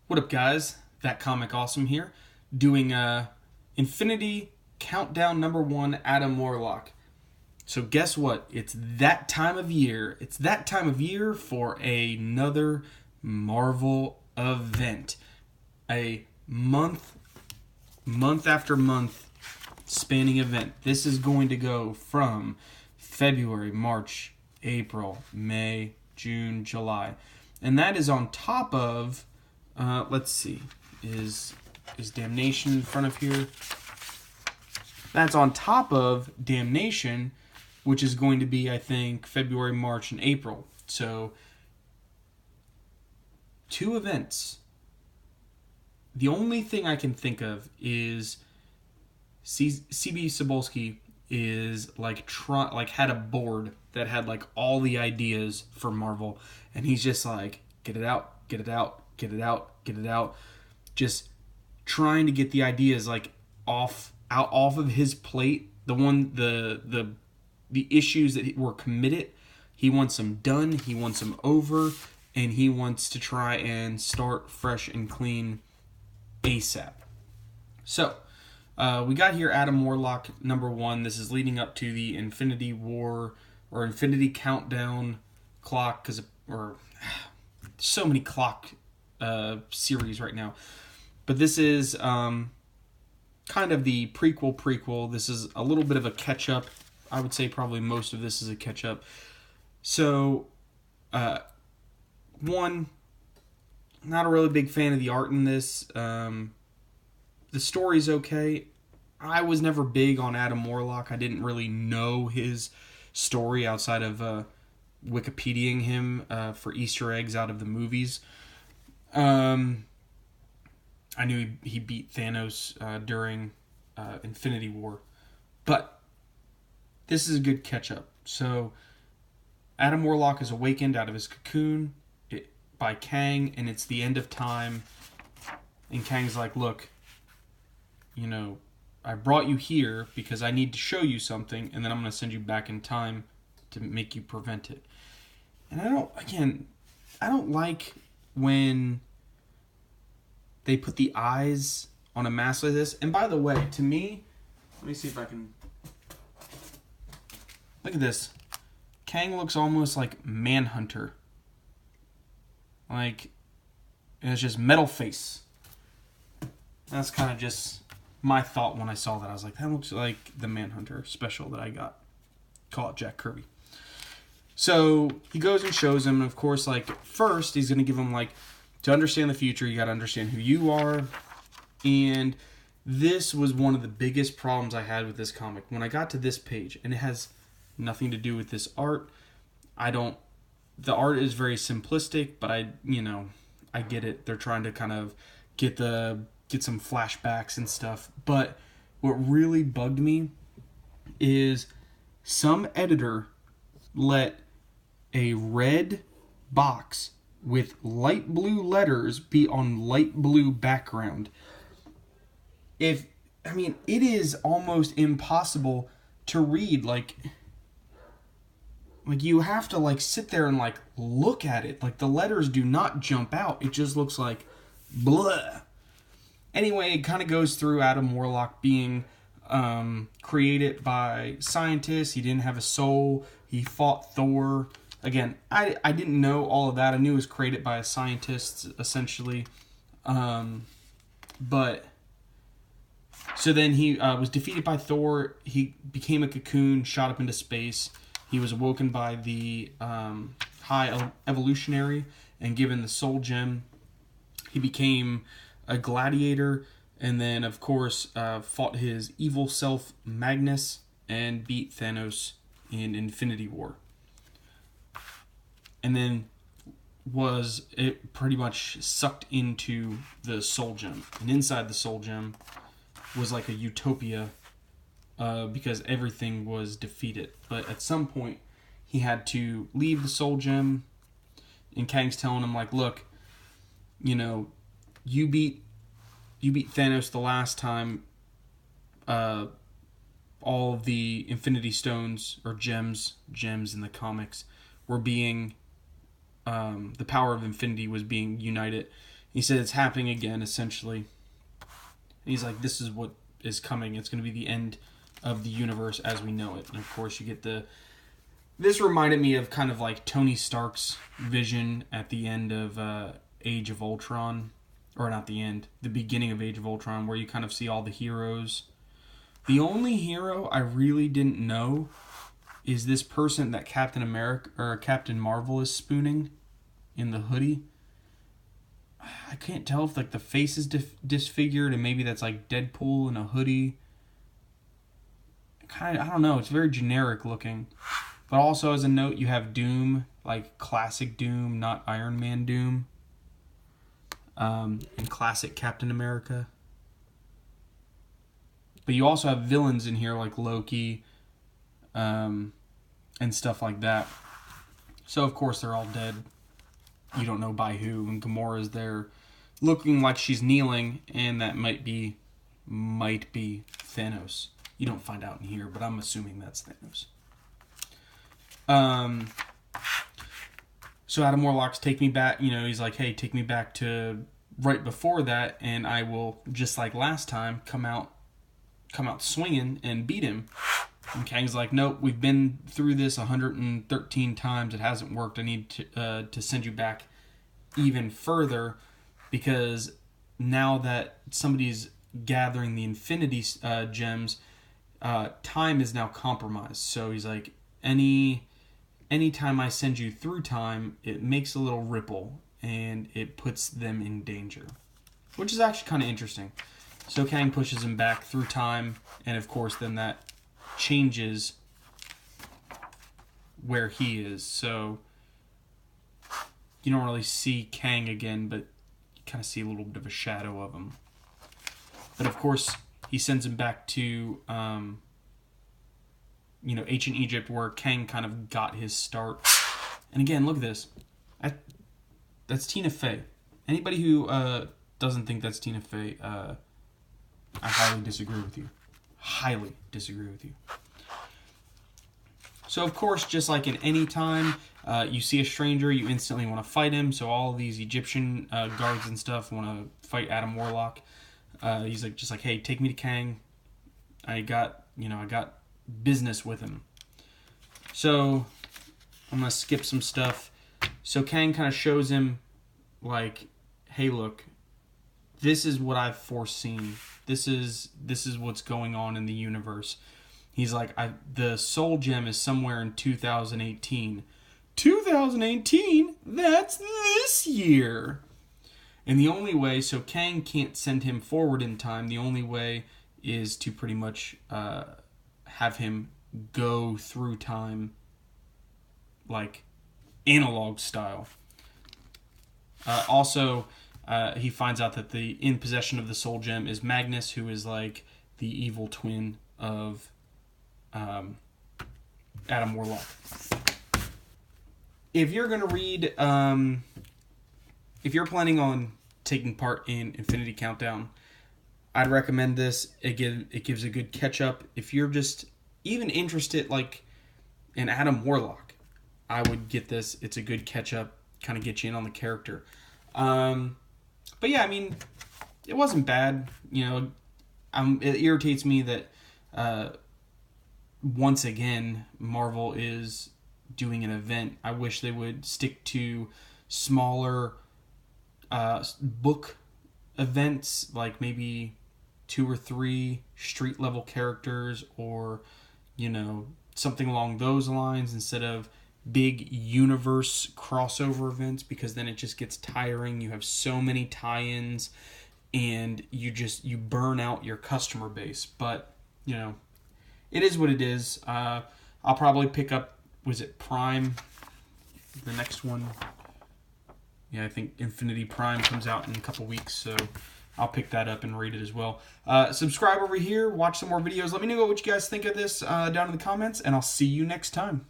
What up, guys? That Comic Awesome here, doing Infinity Countdown #1 Adam Warlock. So guess what? It's that time of year. It's that time of year for another Marvel event. A month after month spanning event. This is going to go from February, March, April, May, June, July. And that is on top of let's see. Is Damnation in front of here? That's on top of Damnation, which is going to be, I think, February, March, and April. So, 2 events. The only thing I can think of is CB Cebulski is had a board that had like all the ideas for Marvel, and he's just like, get it out, get it out, get it out, get it out, just trying to get the ideas like off of his plate. The issues that were committed, he wants them done, he wants them over, and he wants to try and start fresh and clean ASAP. So we got here Adam Warlock #1. This is leading up to the Infinity War or Infinity Countdown clock, or so many clock series right now. But this is kind of the prequel. This is a little bit of a catch-up. I would say probably most of this is a catch-up. So, one, not a really big fan of the art in this. The story's okay. I was never big on Adam Warlock. I didn't really know his story outside of Wikipediaing him for Easter eggs out of the movies. I knew he beat Thanos during Infinity War. But this is a good catch-up. So, Adam Warlock is awakened out of his cocoon by Kang, and it's the end of time. And Kang's like, look, I brought you here because I need to show you something, and then I'm going to send you back in time to make you prevent it. And I don't like when they put the eyes on a mask like this. And by the way, to me, let me see if I can... Look at this. Kang looks almost like Manhunter. And it's just metal face. That's kind of just my thought when I saw that. I was like, that looks like the Manhunter special that I got. Call it Jack Kirby. So he goes and shows him, and of course, first he's going to give him, to understand the future, you got to understand who you are. And this was one of the biggest problems I had with this comic. When I got to this page, and it has nothing to do with this art. The art is very simplistic, but I get it. They're trying to kind of get some flashbacks and stuff. But what really bugged me is some editor let a red box with light blue letters be on light blue background. It is almost impossible to read. You have to sit there and look at it. The letters do not jump out. It just looks like blah. Anyway, it kind of goes through Adam Warlock being created by scientists. He didn't have a soul. He fought Thor. Again, I didn't know all of that. I knew it was created by a scientist, essentially. But so then he was defeated by Thor. He became a cocoon, shot up into space. He was awoken by the High Evolutionary and given the Soul Gem. He became a gladiator, and then, of course, fought his evil self, Magnus, and beat Thanos in Infinity War. And then it pretty much sucked into the Soul Gem. And inside the Soul Gem was like a utopia because everything was defeated. But at some point, he had to leave the Soul Gem. And Kang's telling him, look, you beat Thanos the last time. All of the Infinity Stones, or gems in the comics, were being... the power of infinity was being united. He said it's happening again, essentially. And he's like, this is what is coming. It's going to be the end of the universe as we know it. And of course, you get the... This reminded me of kind of like Tony Stark's vision at the end of Age of Ultron. Or not the end, the beginning of Age of Ultron, where you kind of see all the heroes. The only hero I really didn't know is this person that Captain America or Captain Marvel is spooning in the hoodie. I can't tell if like the face is disfigured and maybe that's like Deadpool in a hoodie. I don't know. It's very generic looking. But also as a note, you have Doom, like classic Doom, not Iron Man Doom. In classic Captain America. But you also have villains in here like Loki and stuff like that. So of course they're all dead. You don't know by who. And Gamora's there looking like she's kneeling, and that might be Thanos. You don't find out in here, but I'm assuming that's Thanos. So Adam Warlock's take me back, he's like, hey, take me back to right before that, and I will, just like last time, come out swinging and beat him. And Kang's like, nope, we've been through this 113 times. It hasn't worked. I need to send you back even further, because now that somebody's gathering the Infinity Gems, time is now compromised. So he's like, anytime I send you through time, it makes a little ripple, and it puts them in danger. Which is actually kind of interesting. So Kang pushes him back through time, and of course then that changes where he is. So you don't really see Kang again, but you kind of see a little bit of a shadow of him. But of course, he sends him back to ancient Egypt, where Kang kind of got his start. And again, look at this. That's Tina Fey. Anybody who doesn't think that's Tina Fey, I highly disagree with you. Highly disagree with you. So, of course, just like in any time, you see a stranger, you instantly want to fight him. So all of these Egyptian guards and stuff want to fight Adam Warlock. He's like, just like, hey, take me to Kang. I got business with him. So I'm gonna skip some stuff. So Kang kind of shows him, like, hey, look, this is what I've foreseen. This is what's going on in the universe. He's like, the Soul Gem is somewhere in 2018. 2018? That's this year. And the only way, so Kang can't send him forward in time. The only way is to pretty much have him go through time, like analog style. Also, he finds out that in possession of the Soul Gem is Magnus, who is like the evil twin of Adam Warlock. If you're going to read, if you're planning on taking part in Infinity Countdown, I'd recommend this. It gives a good catch up. If you're just even interested, like, in Adam Warlock, I would get this. It's a good catch up, kind of get you in on the character. But yeah, I mean, it wasn't bad. It irritates me that once again Marvel is doing an event. I wish they would stick to smaller book events, like maybe 2 or 3 street level characters, or something along those lines, instead of big universe crossover events, because then it just gets tiring. You have so many tie-ins and you burn out your customer base. But it is what it is. I'll probably pick up, was it Prime, the next one? Yeah, I think Infinity Prime comes out in a couple weeks, so I'll pick that up and read it as well. Subscribe over here, watch some more videos. Let me know what you guys think of this down in the comments, and I'll see you next time.